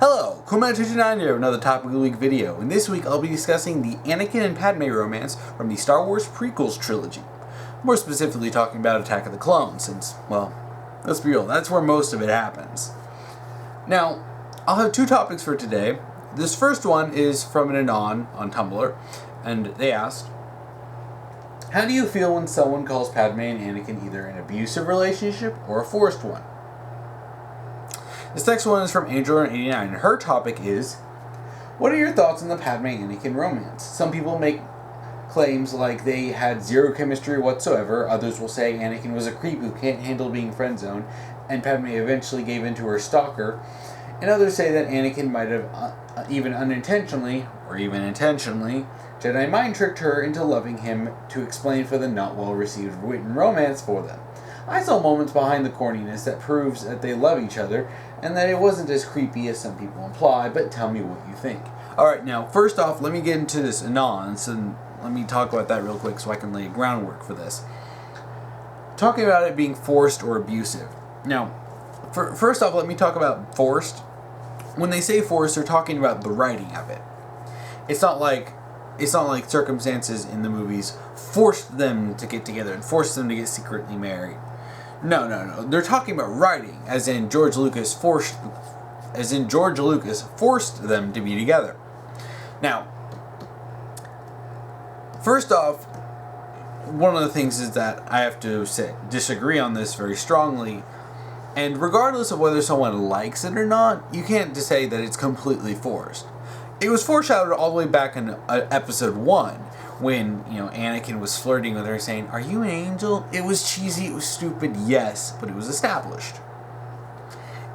Hello, Cool9 here with another Topic of the Week video. And this week I'll be discussing the Anakin and Padme romance from the Star Wars prequels trilogy. More specifically talking about Attack of the Clones, since, well, let's be real, that's where most of it happens. Now, I'll have two topics for today. This first one is from an anon on Tumblr, and they asked, how do you feel when someone calls Padme and Anakin either an abusive relationship or a forced one? This next one is from Angel89, and her topic is, what are your thoughts on the Padme and Anakin romance? Some people make claims like they had zero chemistry whatsoever. Others will say Anakin was a creep who can't handle being friendzoned, and Padme eventually gave in to her stalker. And others say that Anakin might have even unintentionally, or even intentionally, Jedi Mind Tricked her into loving him to explain for the not well-received written romance for them. I saw moments behind the corniness that proves that they love each other, and that it wasn't as creepy as some people imply, but tell me what you think. Alright, now, first off, let me get into this anons, and let me talk about that real quick so I can lay groundwork for this. Talking about it being forced or abusive. Now, first off, let me talk about forced. When they say forced, they're talking about the writing of it. It's not like circumstances in the movies forced them to get together and forced them to get secretly married. No. They're talking about writing, as in George Lucas forced them to be together. Now, first off, one of the things is that I have to disagree on this very strongly. And regardless of whether someone likes it or not, you can't just say that it's completely forced. It was foreshadowed all the way back in episode 1, when, Anakin was flirting with her saying, "Are you an angel?" It was cheesy, it was stupid, yes, but it was established.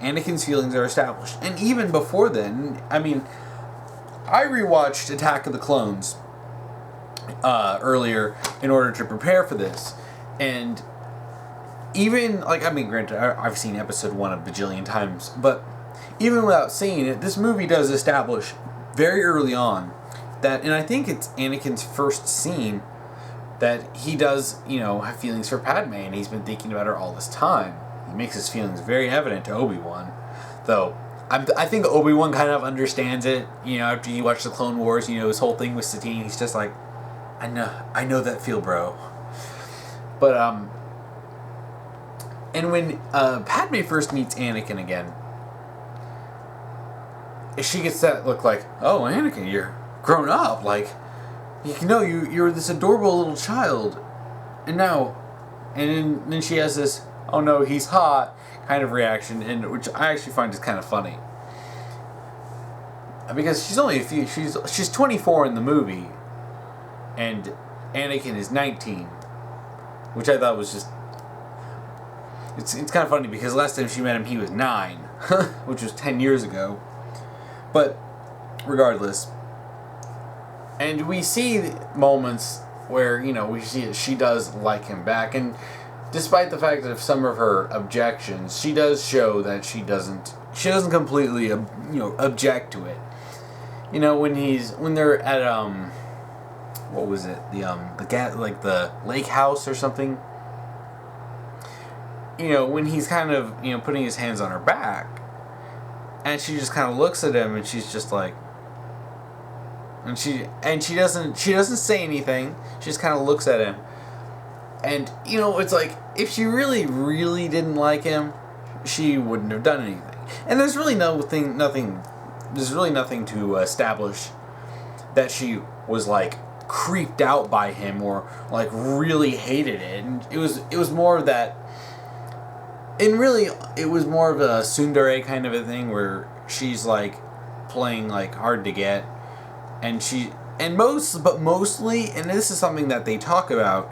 Anakin's feelings are established. And even before then, I rewatched Attack of the Clones earlier in order to prepare for this. And even, granted, I've seen episode 1 a bajillion times, but even without seeing it, this movie does establish very early on that, and I think it's Anakin's first scene, that he does, have feelings for Padme, and he's been thinking about her all this time. He makes his feelings very evident to Obi-Wan, though I think Obi-Wan kind of understands it, after you watch the Clone Wars, his whole thing with Satine, he's just like, I know that feel, bro. But, and when Padme first meets Anakin again, she gets that look like, oh, Anakin, you're grown up, you're this adorable little child, and then she has this, oh no, he's hot, kind of reaction, and which I actually find is kind of funny, because she's 24 in the movie, and Anakin is 19, which I thought was just, it's kind of funny, because last time she met him, he was 9, which was 10 years ago. But regardless, and we see moments where, we see she does like him back, and despite the fact that some of her objections, she does show that she doesn't completely, object to it. When they're at, what was it, the lake house or something, when he's kind of, putting his hands on her back, and she just kind of looks at him, and she's just like, and she doesn't say anything. She just kind of looks at him, and it's like, if she really, really didn't like him, she wouldn't have done anything. And there's really nothing to establish that she was creeped out by him or really hated it. And it was more of that. And really, it was more of a tsundere kind of a thing where she's playing hard to get, and mostly, and this is something that they talk about,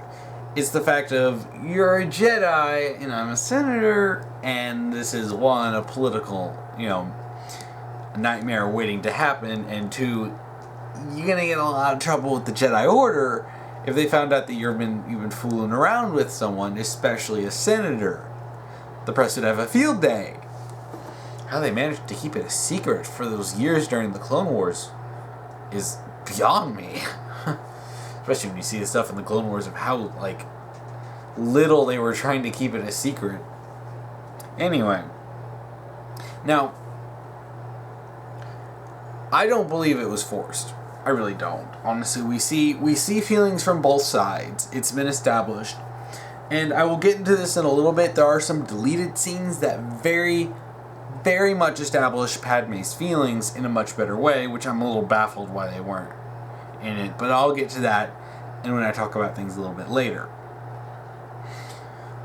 is the fact of, you're a Jedi and I'm a senator, and this is one, a political, nightmare waiting to happen, and two, you're gonna get in a lot of trouble with the Jedi Order if they found out that you've been fooling around with someone, especially a senator. The press would have a field day. How they managed to keep it a secret for those years during the Clone Wars is beyond me. Especially when you see the stuff in the Clone Wars of how, little they were trying to keep it a secret. Anyway. Now, I don't believe it was forced. I really don't. Honestly, we see feelings from both sides. It's been established. And I will get into this in a little bit. There are some deleted scenes that very, very much establish Padme's feelings in a much better way, which I'm a little baffled why they weren't in it. But I'll get to that and when I talk about things a little bit later.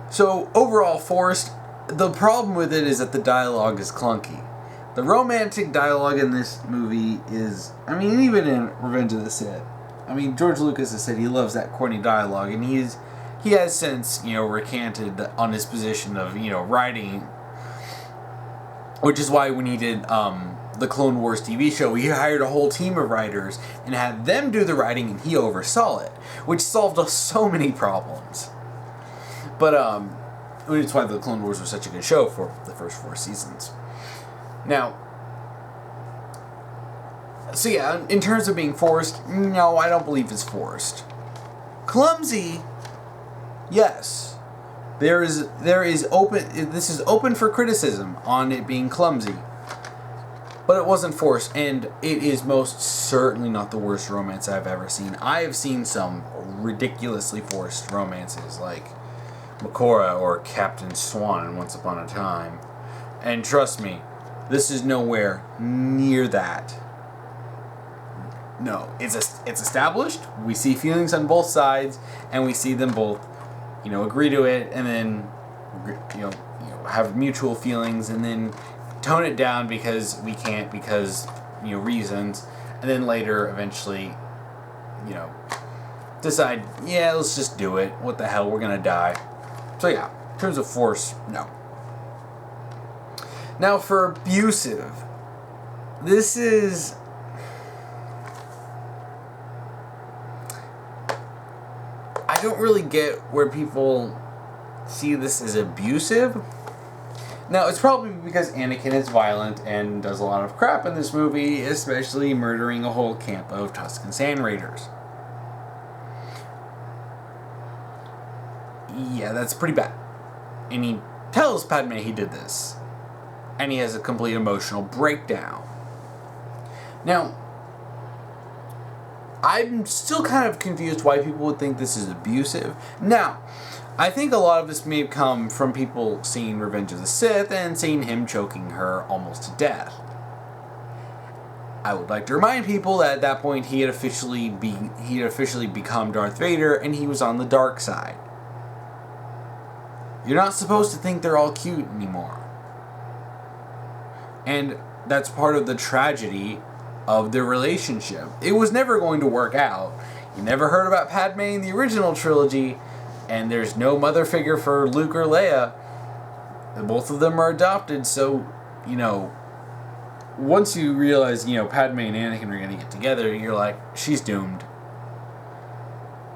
So, overall, forced. The problem with it is that the dialogue is clunky. The romantic dialogue in this movie is, I mean, even in Revenge of the Sith, I mean, George Lucas has said he loves that corny dialogue, and he has since, recanted on his position of, writing, which is why when he did the Clone Wars TV show, he hired a whole team of writers and had them do the writing, and he oversaw it, which solved us so many problems. But, which is why the Clone Wars was such a good show for the first 4 seasons. Now, so yeah, in terms of being forced, no, I don't believe it's forced. Clumsy, yes. This is open for criticism on it being clumsy. But it wasn't forced, and it is most certainly not the worst romance I've ever seen. I have seen some ridiculously forced romances, like Makora or Captain Swan in Once Upon a Time. And trust me, this is nowhere near that. No, it's established. We see feelings on both sides, and we see them both, agree to it, and then, have mutual feelings, and then tone it down because we can't, because, reasons, and then later, eventually, decide, yeah, let's just do it. What the hell, we're gonna die. So yeah, in terms of force, no. Now for abusive, this is... I don't really get where people see this as abusive. Now, it's probably because Anakin is violent and does a lot of crap in this movie, especially murdering a whole camp of Tusken Sand Raiders. Yeah, that's pretty bad. And he tells Padme he did this. And he has a complete emotional breakdown. Now, I'm still kind of confused why people would think this is abusive. Now, I think a lot of this may have come from people seeing Revenge of the Sith and seeing him choking her almost to death. I would like to remind people that at that point he had officially become Darth Vader and he was on the dark side. You're not supposed to think they're all cute anymore. And that's part of the tragedy of their relationship. It was never going to work out. You never heard about Padme in the original trilogy, and there's no mother figure for Luke or Leia. Both of them are adopted, so, once you realize, Padme and Anakin are going to get together, you're like, she's doomed.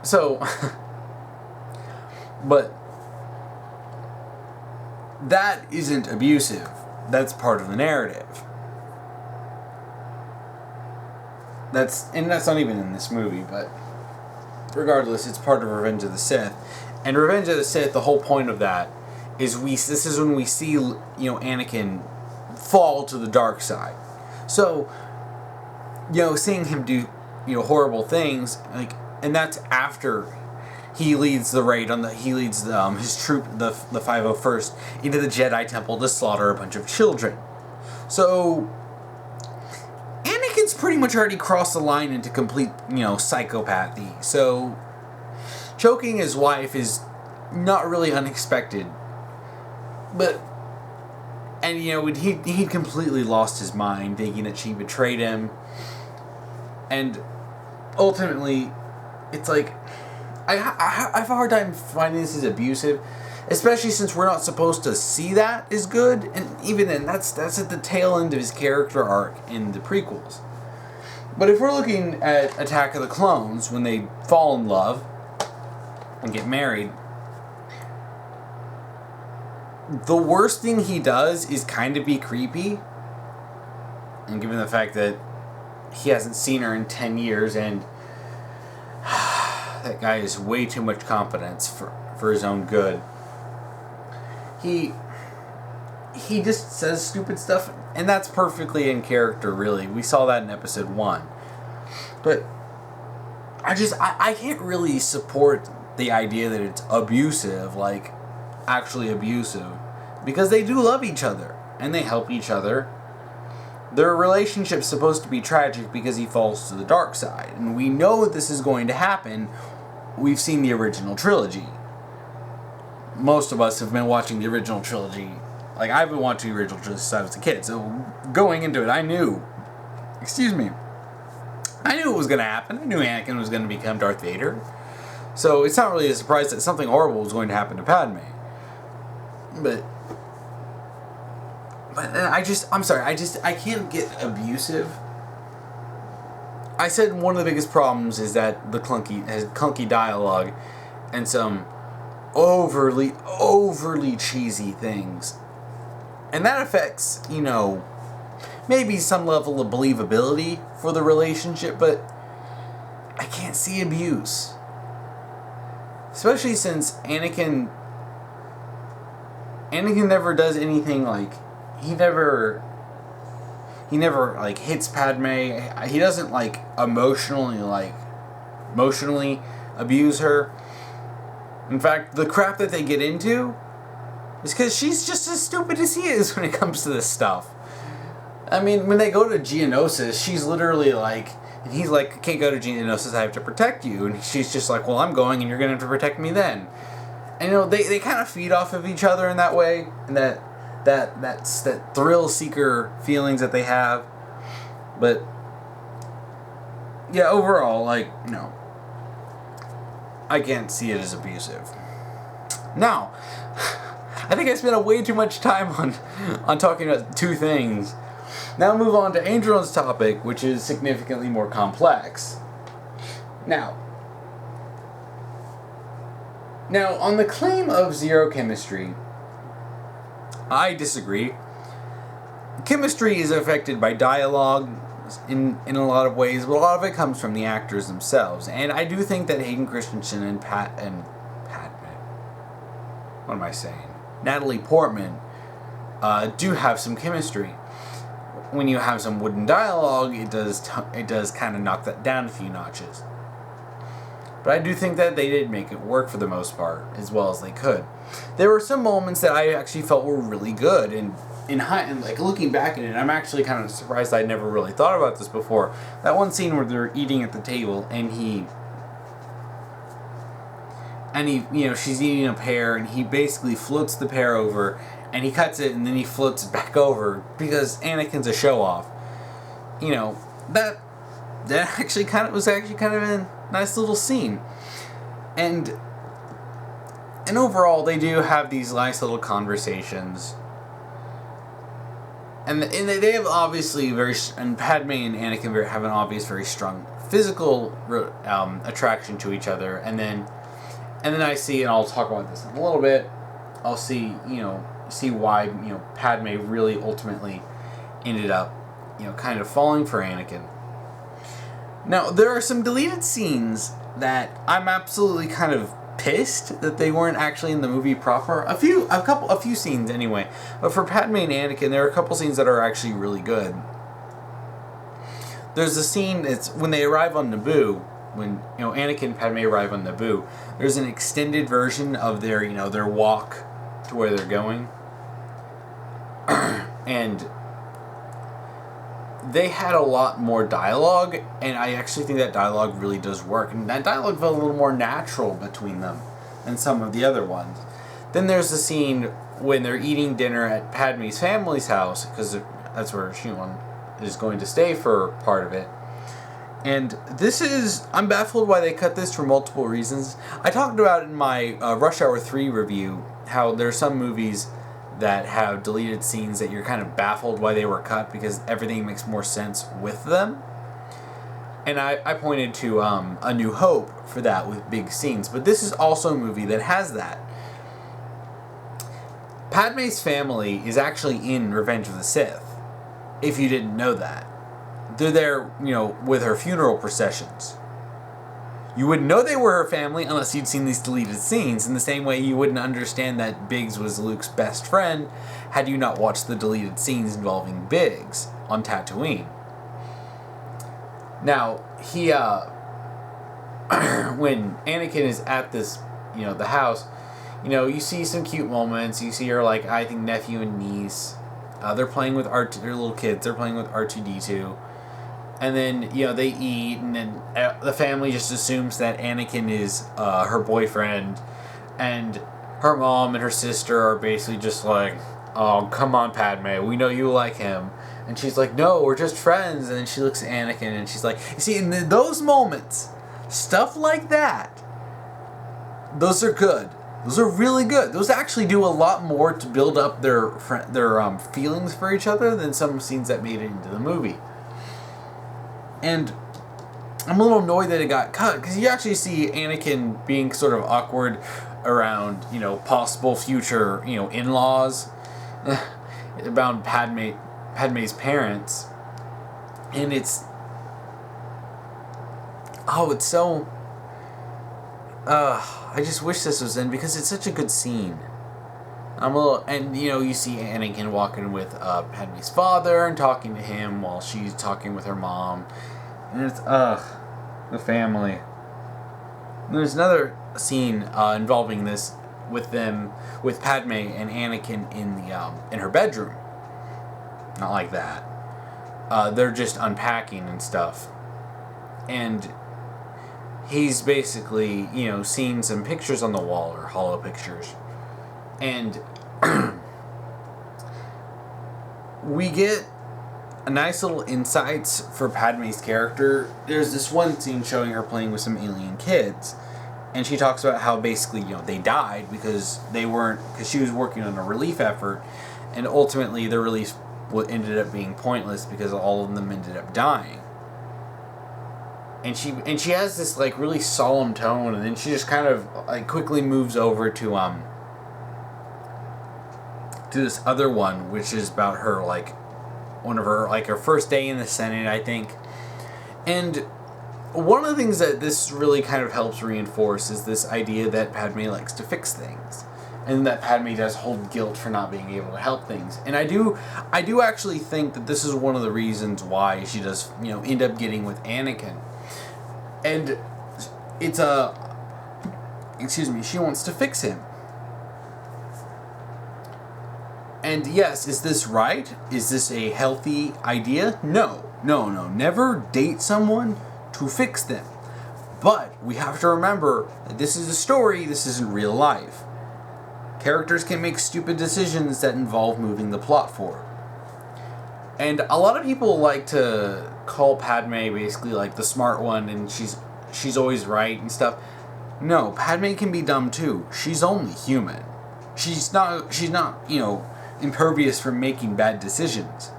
So, but that isn't abusive. That's part of the narrative. That's not even in this movie, but regardless, it's part of Revenge of the Sith. And Revenge of the Sith, the whole point of that is this is when we see, Anakin fall to the dark side. So, seeing him do, horrible things, and that's after he leads the raid his troop, the 501st, into the Jedi Temple to slaughter a bunch of children. So, Anakin's pretty much already crossed the line into complete, psychopathy. So, choking his wife is not really unexpected. But, and he'd completely lost his mind, thinking that she betrayed him. And ultimately, it's like, I have a hard time finding this as abusive, especially since we're not supposed to see that as good, and even then, that's at the tail end of his character arc in the prequels. But if we're looking at Attack of the Clones, when they fall in love and get married, the worst thing he does is kind of be creepy, and given the fact that he hasn't seen her in 10 years, and that guy has way too much confidence for his own good. He he just says stupid stuff, and that's perfectly in character, really. We saw that in episode 1. But I can't really support the idea that it's abusive, like actually abusive, because they do love each other and they help each other. Their relationship's supposed to be tragic because he falls to the dark side, and we know this is going to happen. We've seen the original trilogy. Most of us have been watching the original trilogy. Like, I've been watching the original trilogy since I was a kid, so going into it, I knew it was going to happen. I knew Anakin was going to become Darth Vader. So it's not really a surprise that something horrible was going to happen to Padme. But I can't get abusive. I said one of the biggest problems is that the clunky dialogue and some overly cheesy things. And that affects, maybe some level of believability for the relationship, but I can't see abuse. Especially since Anakin never does anything like, he never like hits Padme. He doesn't like emotionally abuse her. In fact, the crap that they get into is because she's just as stupid as he is when it comes to this stuff. I mean, when they go to Geonosis, she's literally like, and he's like, I can't go to Geonosis, I have to protect you. And she's just like, well, I'm going and you're going to have to protect me then. And they kind of feed off of each other in that way, and that thrill seeker feelings that they have. But yeah, overall, I can't see it as abusive. Now, I think I spent way too much time on talking about two things. Now move on to Angel's topic, which is significantly more complex. Now, on the claim of zero chemistry, I disagree. Chemistry is affected by dialogue in a lot of ways, but a lot of it comes from the actors themselves. And I do think that Hayden Christensen and Natalie Portman do have some chemistry. When you have some wooden dialogue, it does kind of knock that down a few notches. But I do think that they did make it work for the most part, as well as they could. There were some moments that I actually felt were really good, and looking back at it, I'm actually kind of surprised I never really thought about this before. That one scene where they're eating at the table, and she's eating a pear, and he basically floats the pear over, and he cuts it, and then he floats it back over, because Anakin's a show-off. That actually was kind of a nice little scene. And overall, they do have these nice little conversations. And they have obviously and Padme and Anakin have an obvious, very strong physical attraction to each other. And then I see, and I'll talk about this in a little bit, I'll see why, Padme really ultimately ended up, kind of falling for Anakin. Now, there are some deleted scenes that I'm absolutely kind of pissed that they weren't actually in the movie proper. A few scenes anyway. But for Padme and Anakin, there are a couple scenes that are actually really good. There's a scene, it's when they arrive on Naboo, when Anakin and Padme arrive on Naboo. There's an extended version of their walk to where they're going. And they had a lot more dialogue, and I actually think that dialogue really does work. And that dialogue felt a little more natural between them than some of the other ones. Then there's the scene when they're eating dinner at Padme's family's house, because that's where she is going to stay for part of it. And I'm baffled why they cut this for multiple reasons. I talked about in my Rush Hour 3 review how there are some movies that have deleted scenes that you're kind of baffled why they were cut because everything makes more sense with them. And I pointed to A New Hope for that with big scenes. But this is also a movie that has that. Padme's family is actually in Revenge of the Sith, if you didn't know that. They're there, with her funeral processions. You wouldn't know they were her family unless you'd seen these deleted scenes, in the same way you wouldn't understand that Biggs was Luke's best friend had you not watched the deleted scenes involving Biggs on Tatooine. Now, he, when Anakin is at this, the house, you see some cute moments. You see her, I think, nephew and niece. They're playing with they're little kids. They're playing with R2-D2. And then, they eat, and then the family just assumes that Anakin is her boyfriend. And her mom and her sister are basically just like, oh, come on, Padme, we know you like him. And she's like, no, we're just friends. And then she looks at Anakin, and she's like, you see, in those moments, stuff like that, those are good. Those are really good. Those actually do a lot more to build up their feelings for each other than some scenes that made it into the movie. And I'm a little annoyed that it got cut, because you actually see Anakin being sort of awkward around, possible future, in-laws about Padme's parents. And it's so... I just wish this was in, because it's such a good scene. You see Anakin walking with Padme's father and talking to him while she's talking with her mom. And it's, the family. And there's another scene involving this with Padme and Anakin in her bedroom. Not like that. They're just unpacking and stuff. And he's basically, seeing some pictures on the wall, or hollow pictures. And we get a nice little insights for Padme's character. There's this one scene showing her playing with some alien kids. And she talks about how basically, they died because she was working on a relief effort. And ultimately, the relief ended up being pointless because all of them ended up dying. And she has this really solemn tone, and then she just kind of quickly moves over to this other one, which is about her one of her her first day in the Senate, I think. And one of the things that this really kind of helps reinforce is this idea that Padme likes to fix things, and that Padme does hold guilt for not being able to help things. And I do actually think that this is one of the reasons why she does end up getting with Anakin. And it's she wants to fix him. And yes, is this right? Is this a healthy idea? No. Never date someone to fix them. But we have to remember that this is a story, this isn't real life. Characters can make stupid decisions that involve moving the plot forward. And a lot of people like to call Padme basically the smart one, and she's always right and stuff. No, Padme can be dumb too. She's only human. She's not impervious from making bad decisions.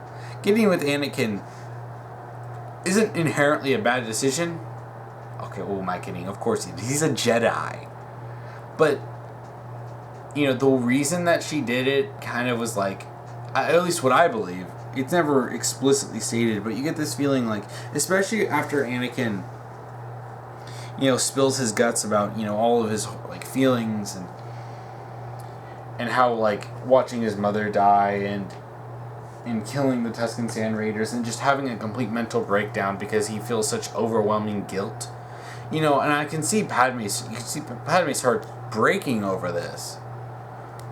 Getting with Anakin isn't inherently a bad decision. Okay, who am I kidding? Of course he's a Jedi. But the reason that she did it kind of was at least what I believe, it's never explicitly stated, but you get this feeling especially after Anakin spills his guts about all of his feelings and how watching his mother die and killing the Tusken Sand Raiders and just having a complete mental breakdown because he feels such overwhelming guilt. And I can see Padme's heart breaking over this.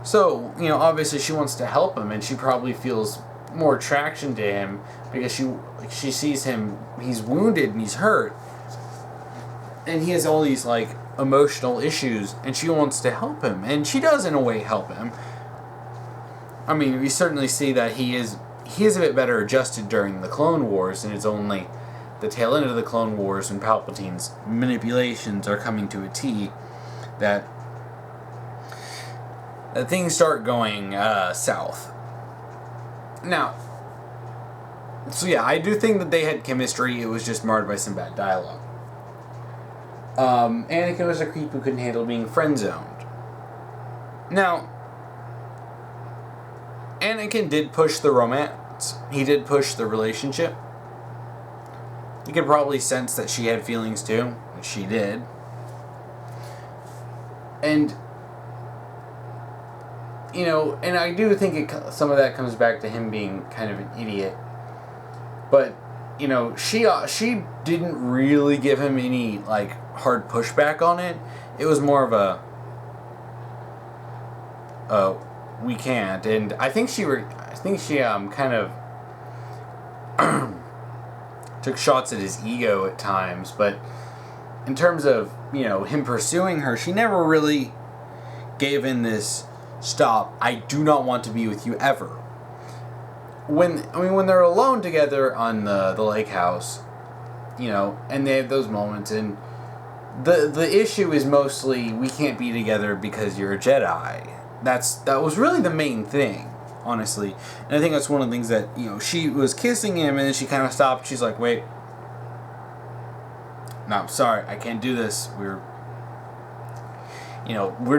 So, obviously she wants to help him, and she probably feels more attraction to him because she sees him, he's wounded and he's hurt. And he has all these emotional issues, and she wants to help him, and she does in a way help him. I mean, we certainly see that he is a bit better adjusted during the Clone Wars, and it's only the tail end of the Clone Wars when Palpatine's manipulations are coming to a T that things start going south. Now, so yeah, I do think that they had chemistry. It was just marred by some bad dialogue. Anakin was a creep who couldn't handle being friend-zoned. Now, Anakin did push the romance. He did push the relationship. You could probably sense that she had feelings too, which she did. And, and I do think some of that comes back to him being kind of an idiot. But, she didn't really give him any, hard pushback on it. It was more of we can't. And I think she kind of took shots at his ego at times. But in terms of, him pursuing her, she never really gave in this, stop, I do not want to be with you ever. When they're alone together on the lake house, and they have those moments, and the issue is mostly, we can't be together because you're a Jedi. That was really the main thing, honestly. And I think that's one of the things that, she was kissing him, and then she kind of stopped. She's like, wait, no, I'm sorry, I can't do this. We're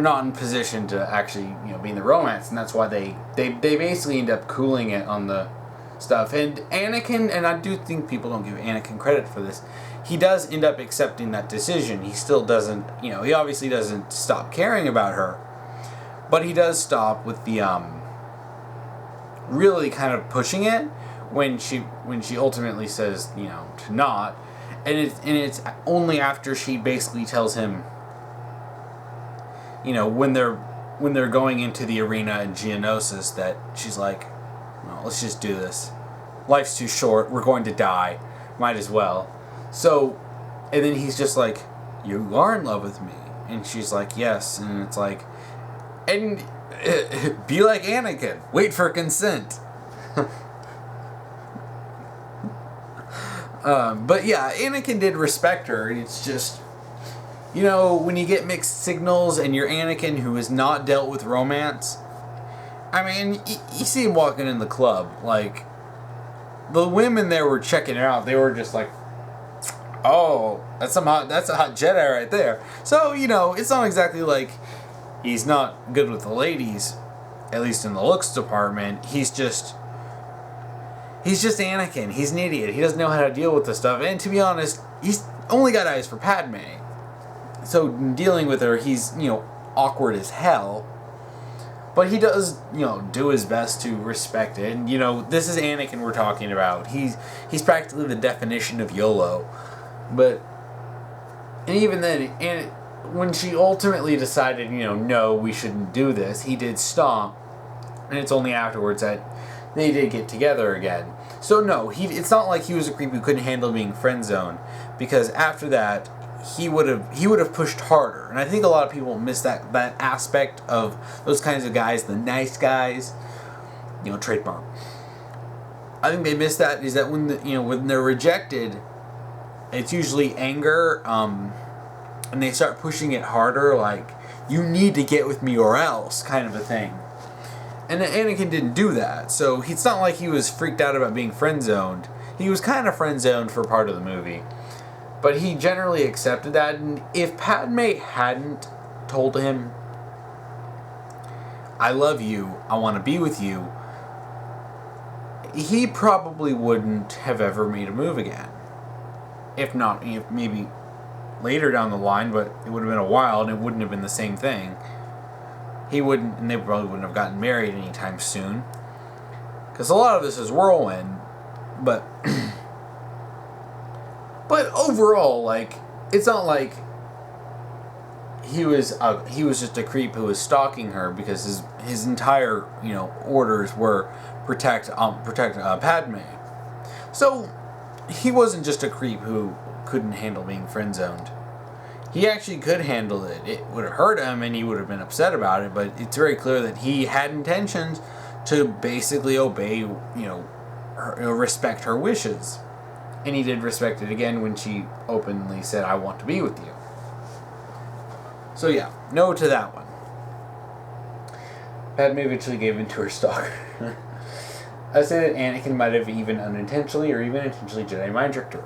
not in position to actually, be in the romance, and that's why they basically end up cooling it on the stuff. And Anakin, and I do think people don't give Anakin credit for this, he does end up accepting that decision. He still doesn't, he obviously doesn't stop caring about her, but he does stop with the, really kind of pushing it when she ultimately says, to not, and it's only after she basically tells him, when they're going into the arena in Geonosis, that she's like, well, let's just do this. Life's too short. We're going to die. Might as well. So, and then he's just like, you are in love with me. And she's like, yes. And it's like, and be like Anakin. Wait for consent. But yeah, Anakin did respect her. It's just, when you get mixed signals and you're Anakin who has not dealt with romance, I mean, you see him walking in the club, the women there were checking it out. They were just like, oh, that's a hot Jedi right there. So, it's not exactly like he's not good with the ladies, at least in the looks department. He's just Anakin. He's an idiot. He doesn't know how to deal with this stuff. And to be honest, he's only got eyes for Padme. So dealing with her, he's, awkward as hell. But he does, do his best to respect it. And, this is Anakin we're talking about. He's practically the definition of YOLO. But, and even then, and when she ultimately decided, no, we shouldn't do this, he did stop. And it's only afterwards that they did get together again. So no, it's not like he was a creep who couldn't handle being friend-zoned. Because after that, he would have pushed harder. And I think a lot of people miss that aspect of those kinds of guys, the nice guys, trademark. I think they miss that, is that when they're rejected, it's usually anger, and they start pushing it harder, like, you need to get with me or else, kind of a thing. And Anakin didn't do that, so it's not like he was freaked out about being friend-zoned. He was kind of friend-zoned for part of the movie. But he generally accepted that, and if Padme hadn't told him, I love you, I want to be with you, he probably wouldn't have ever made a move again. If not, maybe later down the line, but it would have been a while, and it wouldn't have been the same thing. He wouldn't, and they probably wouldn't have gotten married anytime soon. Because a lot of this is whirlwind, but... But overall, it's not like he was just a creep who was stalking her, because his entire orders were protect Padme. So he wasn't just a creep who couldn't handle being friend zoned. He actually could handle it. It would have hurt him, and he would have been upset about it. But it's very clear that he had intentions to basically obey, respect her wishes. And he did respect it again when she openly said, I want to be with you. So yeah, no to that one. Padme eventually gave in to her stalker. I say that Anakin might have even unintentionally or even intentionally Jedi Mind Tricked her.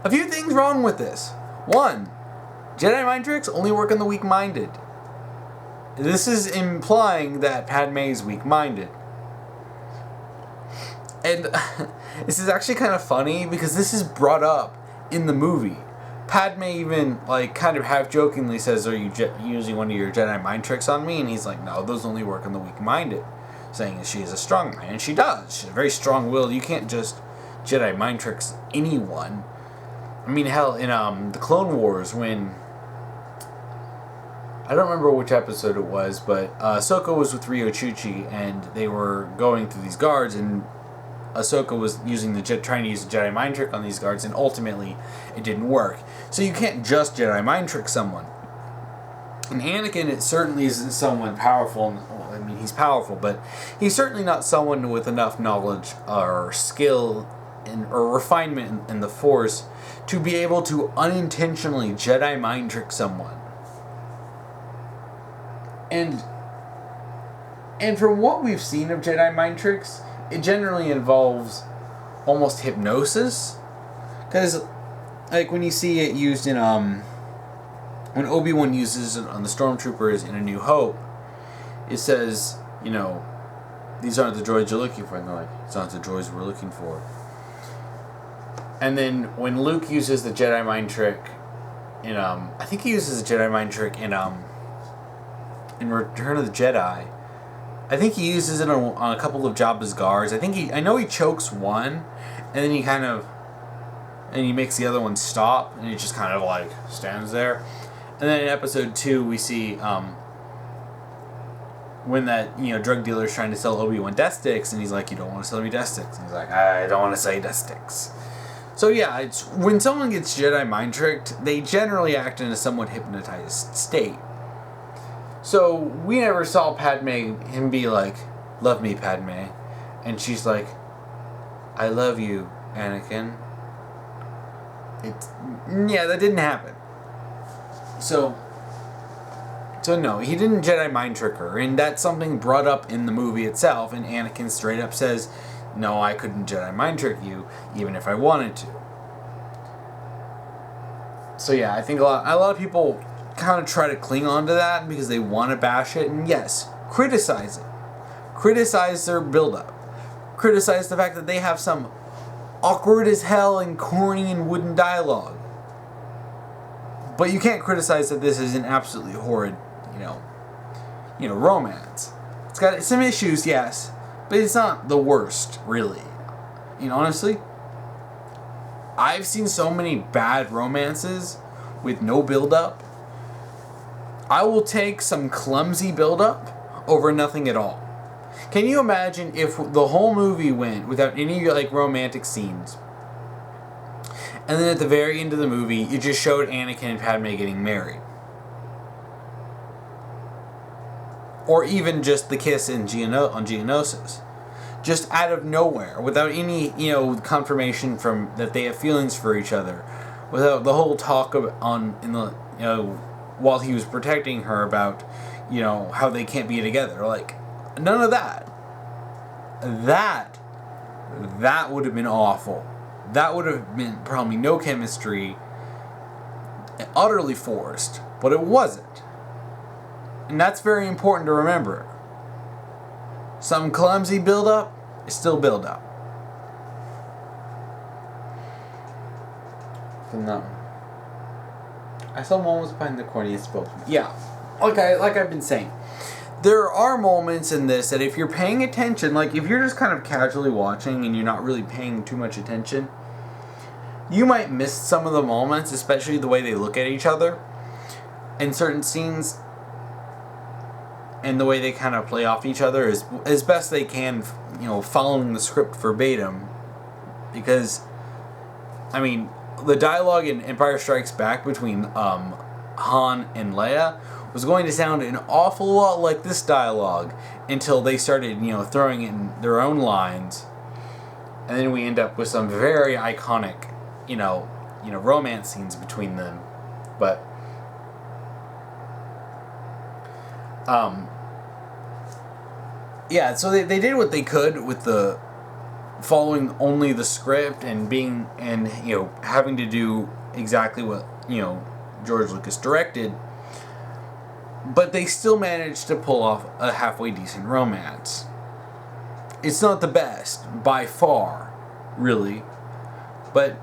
A few things wrong with this. One, Jedi Mind Tricks only work on the weak-minded. This is implying that Padme is weak-minded. And this is actually kind of funny because this is brought up in the movie. Padme even, like, kind of half-jokingly says, are you using one of your Jedi mind tricks on me? And he's like, no, those only work on the weak-minded. Saying that she is a strong man. And she does. She's very strong-willed. You can't just Jedi mind tricks anyone. I mean, hell, in the Clone Wars, when... I don't remember which episode it was, but Ahsoka was with Ryo Chuchi, and they were going through these guards, and Ahsoka was trying to use a Jedi mind trick on these guards, and ultimately it didn't work. So you can't just Jedi mind trick someone. And Anakin, it certainly isn't someone powerful. Well, I mean, he's powerful, but he's certainly not someone with enough knowledge or skill or refinement in the Force to be able to unintentionally Jedi mind trick someone. And from what we've seen of Jedi mind tricks, it generally involves almost hypnosis. Because, like, when you see it used in, when Obi-Wan uses it on the Stormtroopers in A New Hope, it says, you know, these aren't the droids you're looking for. And they're like, these aren't the droids we're looking for. And then when Luke uses the Jedi mind trick in, I think he uses the Jedi mind trick in Return of the Jedi, I think he uses it on a couple of Jabba's guards. I know he chokes one, and then he makes the other one stop, and he just kind of like stands there. And then in episode 2, we see when that drug dealer is trying to sell Obi-Wan death sticks, and he's like, "You don't want to sell me death sticks." And he's like, "I don't want to sell you death sticks." So yeah, it's when someone gets Jedi mind tricked, they generally act in a somewhat hypnotized state. So we never saw him be like, "Love me, Padme," and she's like, "I love you, Anakin." That didn't happen. So no, he didn't Jedi mind trick her, and that's something brought up in the movie itself. And Anakin straight up says, "No, I couldn't Jedi mind trick you, even if I wanted to." So yeah, I think a lot of people kind of try to cling on to that because they want to bash it, and yes, criticize it. Criticize their build-up. Criticize the fact that they have some awkward as hell and corny and wooden dialogue. But you can't criticize that this is an absolutely horrid, romance. It's got some issues, yes, but it's not the worst, really. Honestly, I've seen so many bad romances with no build-up. I will take some clumsy build-up over nothing at all. Can you imagine if the whole movie went without any romantic scenes, and then at the very end of the movie, it just showed Anakin and Padme getting married? Or even just the kiss on Geonosis. Just out of nowhere, without any, confirmation from that they have feelings for each other. Without the whole talk while he was protecting her about, how they can't be together. Like, none of that. That would have been awful. That would have been probably no chemistry, utterly forced, but it wasn't. And that's very important to remember. Some clumsy build-up is still build-up. No. I saw moments behind the corniest spokesman. Yeah, like I've been saying, there are moments in this that if you're paying attention, like if you're just kind of casually watching and you're not really paying too much attention, you might miss some of the moments, especially the way they look at each other in certain scenes, and the way they kind of play off each other as best they can, following the script verbatim. Because, the dialogue in Empire Strikes Back between Han and Leia was going to sound an awful lot like this dialogue until they started, throwing in their own lines, and then we end up with some very iconic, romance scenes between them. But yeah, so they did what they could with the following only the script and having to do exactly what George Lucas directed, but they still managed to pull off a halfway decent romance. It's not the best by far, really, but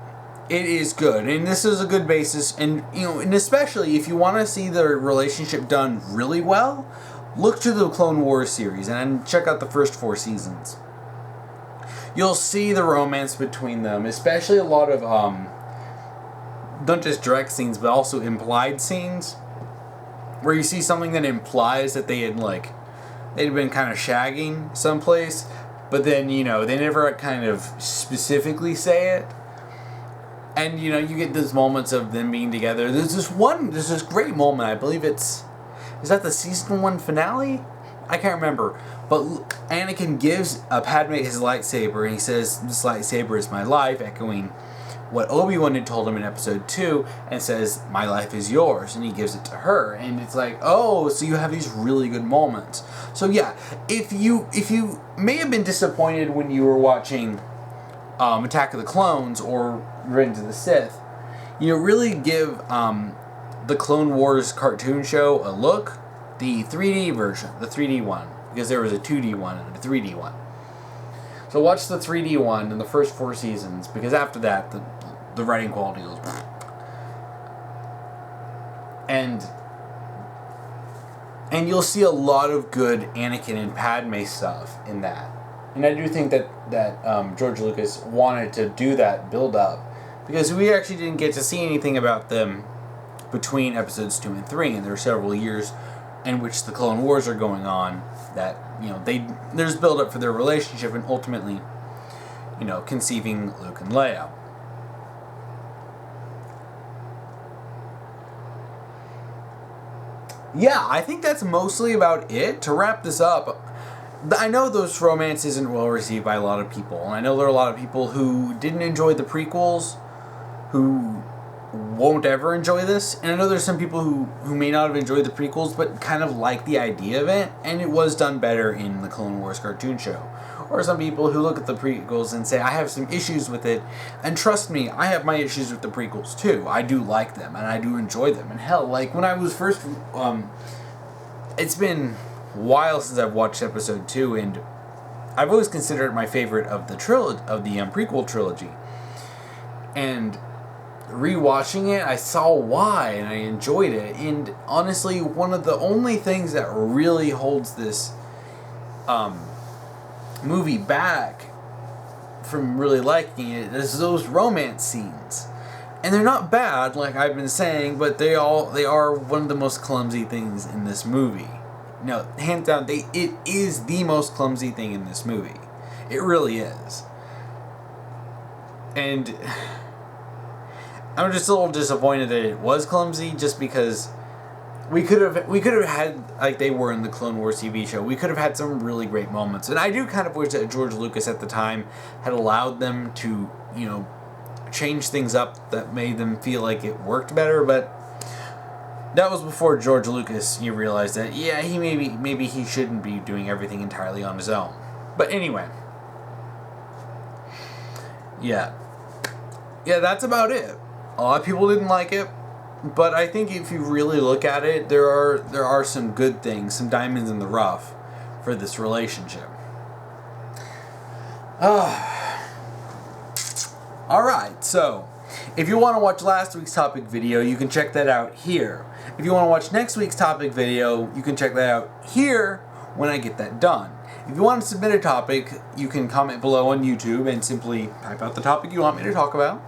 It is good, and this is a good basis, and and especially if you want to see the relationship done really well, look to the Clone Wars series and check out the first 4 seasons. You'll see the romance between them, especially a lot of not just direct scenes, but also implied scenes, where you see something that implies that they'd been kind of shagging someplace, but then they never kind of specifically say it. And you get those moments of them being together. There's this great moment. I believe is that the season 1 finale? I can't remember. But Anakin gives Padme his lightsaber, and he says, "This lightsaber is my life," echoing what Obi-Wan had told him in Episode 2, and says, "My life is yours," and he gives it to her. And it's like, oh, so you have these really good moments. So yeah, if you may have been disappointed when you were watching Attack of the Clones or Revenge of the Sith, really give the Clone Wars cartoon show a look. The 3D version, the 3D one, because there was a 2D one and a 3D one. So watch the 3D one in the first 4 seasons, because after that, the writing quality goes. And you'll see a lot of good Anakin and Padme stuff in that. And I do think that George Lucas wanted to do that build up, because we actually didn't get to see anything about them between episodes 2 and 3, and there are several years in which the Clone Wars are going on that there's build up for their relationship and ultimately conceiving Luke and Leia. Yeah, I think that's mostly about it. To wrap this up, I know this romance isn't well received by a lot of people, and I know there are a lot of people who didn't enjoy the prequels, who won't ever enjoy this, and I know there's some people who may not have enjoyed the prequels, but kind of like the idea of it, and it was done better in the Clone Wars cartoon show. Or some people who look at the prequels and say, I have some issues with it, and trust me, I have my issues with the prequels too. I do like them, and I do enjoy them, and hell, when I was first, it's been a while since I've watched episode 2, and I've always considered it my favorite of the prequel trilogy, and rewatching it, I saw why, and I enjoyed it. And honestly, one of the only things that really holds this movie back from really liking it is those romance scenes. And they're not bad, like I've been saying, but they are one of the most clumsy things in this movie. Hands down, it is the most clumsy thing in this movie. It really is. And I'm just a little disappointed that it was clumsy, just because we could have had, like they were in the Clone Wars TV show, we could have had some really great moments. And I do kind of wish that George Lucas at the time had allowed them to, change things up that made them feel like it worked better, but that was before George Lucas, you realized that, yeah, he maybe he shouldn't be doing everything entirely on his own. But anyway. Yeah, that's about it. A lot of people didn't like it, but I think if you really look at it, there are some good things, some diamonds in the rough for this relationship. Alright, so if you want to watch last week's topic video, you can check that out here. If you want to watch next week's topic video, you can check that out here when I get that done. If you want to submit a topic, you can comment below on YouTube and simply type out the topic you want me to talk about.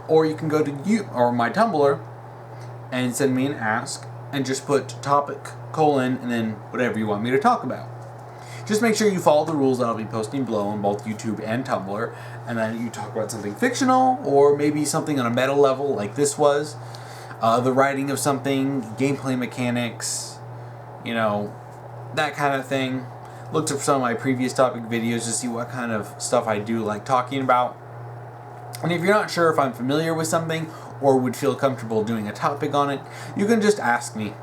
Or you can go to my Tumblr and send me an ask and just put topic, and then whatever you want me to talk about. Just make sure you follow the rules that I'll be posting below on both YouTube and Tumblr, and then you talk about something fictional or maybe something on a meta level like this was, the writing of something, gameplay mechanics, that kind of thing. Looked up some of my previous topic videos to see what kind of stuff I do like talking about. And if you're not sure if I'm familiar with something or would feel comfortable doing a topic on it, you can just ask me.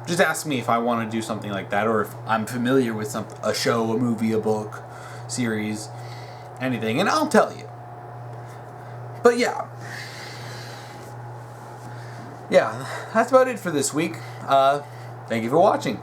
Just ask me if I want to do something like that, or if I'm familiar with a show, a movie, a book, series, anything, and I'll tell you. But yeah, that's about it for this week. Thank you for watching.